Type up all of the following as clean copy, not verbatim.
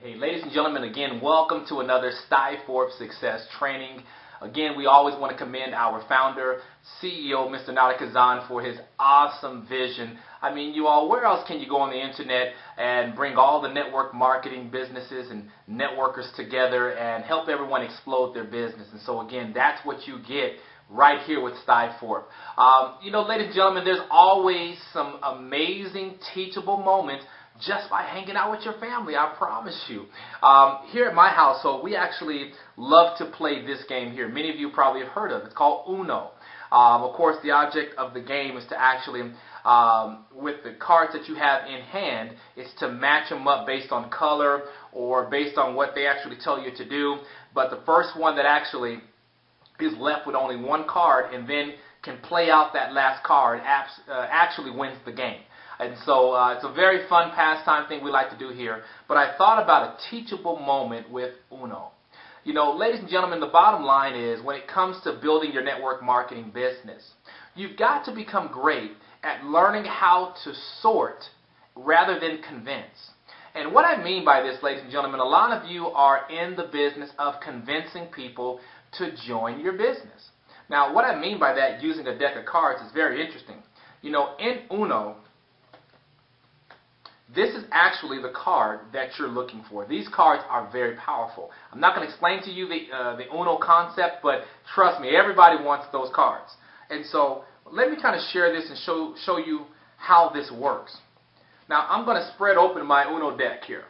Hey, ladies and gentlemen, again, welcome to another Stiforp Success Training. Again, we always want to commend our founder, CEO, Mr. Marques, for his awesome vision. I mean, you all, where else can you go on the internet and bring all the network marketing businesses and networkers together and help everyone explode their business? And so, again, that's what you get right here with Stiforp. Ladies and gentlemen, there's always some amazing teachable moments just by hanging out with your family, I promise you. Here at my household, we actually love to play this game here. Many of you probably have heard of it. It's called Uno. Of course, the object of the game is to actually, with the cards that you have in hand, is to match them up based on color or based on what they actually tell you to do. But the first one that actually is left with only one card and then can play out that last card actually wins the game. And so it's a very fun pastime thing we like to do here. But I thought about a teachable moment with Uno. You know, ladies and gentlemen, the bottom line is when it comes to building your network marketing business, you've got to become great at learning how to sort rather than convince. And what I mean by this, ladies and gentlemen, a lot of you are in the business of convincing people to join your business. Now, what I mean by that, using a deck of cards, is very interesting. You know, in Uno, this is actually the card that you're looking for. These cards are very powerful. I'm not going to explain to you the Uno concept, but trust me, everybody wants those cards. And so let me kind of share this and show you how this works. Now, I'm going to spread open my Uno deck here.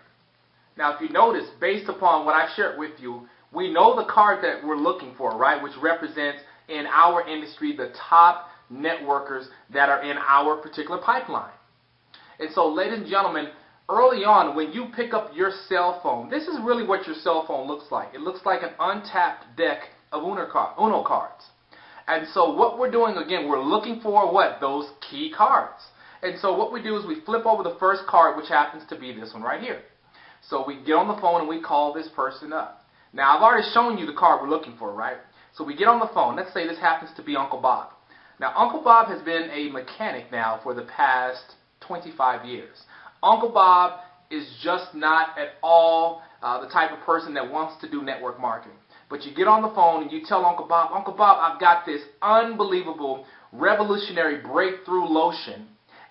Now, if you notice, based upon what I've shared with you, we know the card that we're looking for, right, which represents in our industry the top networkers that are in our particular pipeline. And so, ladies and gentlemen, early on, when you pick up your cell phone, this is really what your cell phone looks like. It looks like an untapped deck of Uno cards. And so what we're doing, again, we're looking for what? Those key cards. And so what we do is we flip over the first card, which happens to be this one right here. So we get on the phone and we call this person up. Now, I've already shown you the card we're looking for, right? So we get on the phone. Let's say this happens to be Uncle Bob. Now, Uncle Bob has been a mechanic now for the past 25 years. Uncle Bob is just not at all the type of person that wants to do network marketing. But you get on the phone and you tell Uncle Bob, I've got this unbelievable revolutionary breakthrough lotion,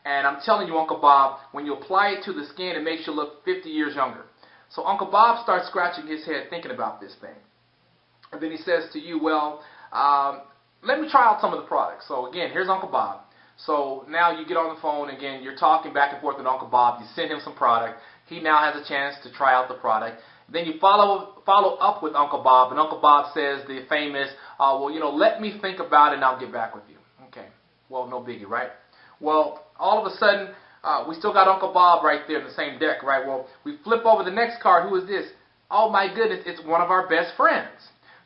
and I'm telling you, Uncle Bob, when you apply it to the skin, it makes you look 50 years younger. So Uncle Bob starts scratching his head thinking about this thing. And then he says to you, well, let me try out some of the products. So again, here's Uncle Bob. So now you get on the phone, again, you're talking back and forth with Uncle Bob, you send him some product, he now has a chance to try out the product. Then you follow up with Uncle Bob, and Uncle Bob says the famous, let me think about it and I'll get back with you. Okay, well, no biggie, right? Well, all of a sudden, we still got Uncle Bob right there in the same deck, right? Well, we flip over the next card, who is this? Oh my goodness, it's one of our best friends.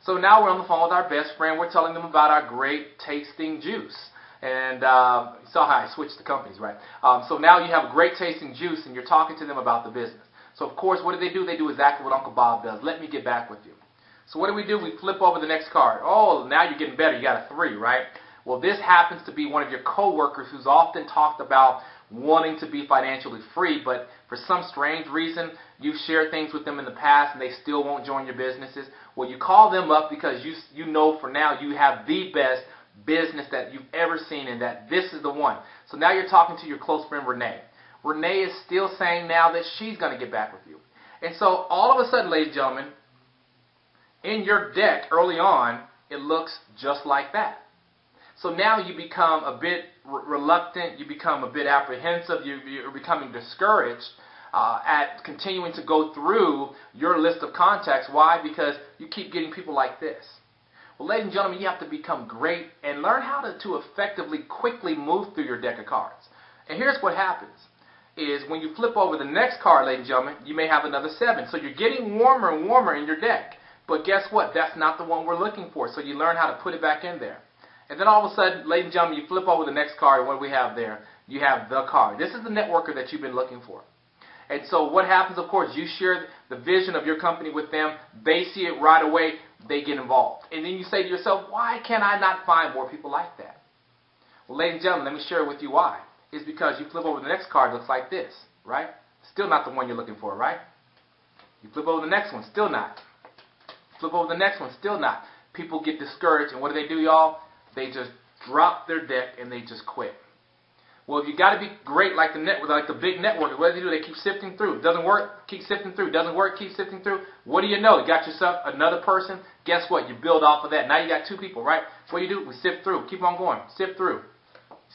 So now we're on the phone with our best friend, we're telling them about our great tasting juice. And you saw how I switched the companies, right? So now you have a great tasting juice and you're talking to them about the business. So of course, what do? They do exactly what Uncle Bob does. Let me get back with you. So what do? We flip over the next card. Oh, now you're getting better. You got a 3, right? Well, this happens to be one of your coworkers who's often talked about wanting to be financially free, but for some strange reason, you've shared things with them in the past and they still won't join your businesses. Well, you call them up because you know for now you have the best business that you've ever seen and that this is the one. So now you're talking to your close friend Renee. Renee is still saying now that she's going to get back with you. And so all of a sudden, ladies and gentlemen, in your deck early on, it looks just like that. So now you become a bit reluctant, you become a bit apprehensive, you're becoming discouraged at continuing to go through your list of contacts. Why? Because you keep getting people like this. Well, ladies and gentlemen, you have to become great and learn how to effectively, quickly move through your deck of cards. And here's what happens, is when you flip over the next card, ladies and gentlemen, you may have another 7. So you're getting warmer and warmer in your deck. But guess what? That's not the one we're looking for. So you learn how to put it back in there. And then all of a sudden, ladies and gentlemen, you flip over the next card, and what do we have there? You have the card. This is the networker that you've been looking for. And so what happens, of course, you share the vision of your company with them. They see it right away. They get involved. And then you say to yourself, why can I not find more people like that? Well, ladies and gentlemen, let me share with you why. It's because you flip over the next card, it looks like this, right? Still not the one you're looking for, right? You flip over the next one, still not. Flip over the next one, still not. People get discouraged, and what do, y'all? They just drop their deck and they just quit. Well, if you got to be great like the big network, what do? They keep sifting through. Doesn't work, keep sifting through. Doesn't work, keep sifting through. What do you know? You got yourself another person. Guess what? You build off of that. Now you got two people, right? What do? We sift through. Keep on going. Sift through.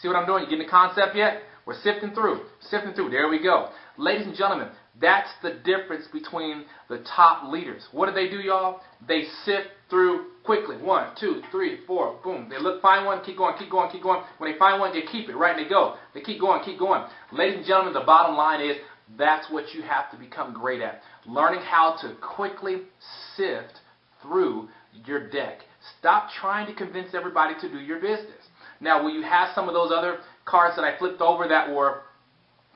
See what I'm doing? You getting the concept yet? We're sifting through. Sifting through. There we go. Ladies and gentlemen, that's the difference between the top leaders. What do, y'all? They sift through quickly. 1, 2, 3, 4, boom. They find one, keep going, keep going, keep going. When they find one, they keep it, right? And they go. They keep going, keep going. Ladies and gentlemen, the bottom line is that's what you have to become great at. Learning how to quickly sift through your deck. Stop trying to convince everybody to do your business. Now, will you have some of those other cards that I flipped over that were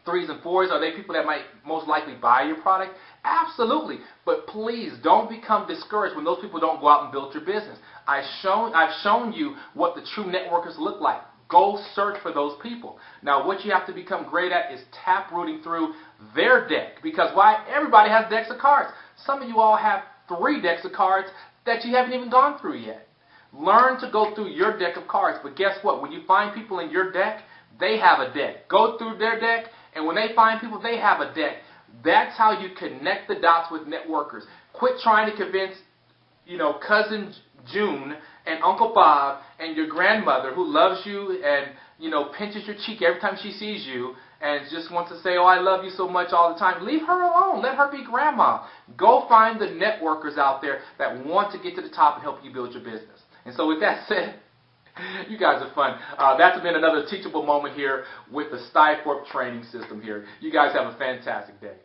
3s and 4s? Are they people that might most likely buy your product? Absolutely. But please don't become discouraged when those people don't go out and build your business. I've shown you what the true networkers look like. Go search for those people. Now, what you have to become great at is tap rooting through their deck. Because why? Everybody has decks of cards. Some of you all have 3 decks of cards that you haven't even gone through yet. Learn to go through your deck of cards. But guess what? When you find people in your deck, they have a deck. Go through their deck, and when they find people, they have a deck. That's how you connect the dots with networkers. Quit trying to convince, Cousin June and Uncle Bob and your grandmother who loves you and, pinches your cheek every time she sees you and just wants to say, oh, I love you so much all the time. Leave her alone. Let her be grandma. Go find the networkers out there that want to get to the top and help you build your business. And so with that said, you guys are fun. That's been another teachable moment here with the Stiforp training system here. You guys have a fantastic day.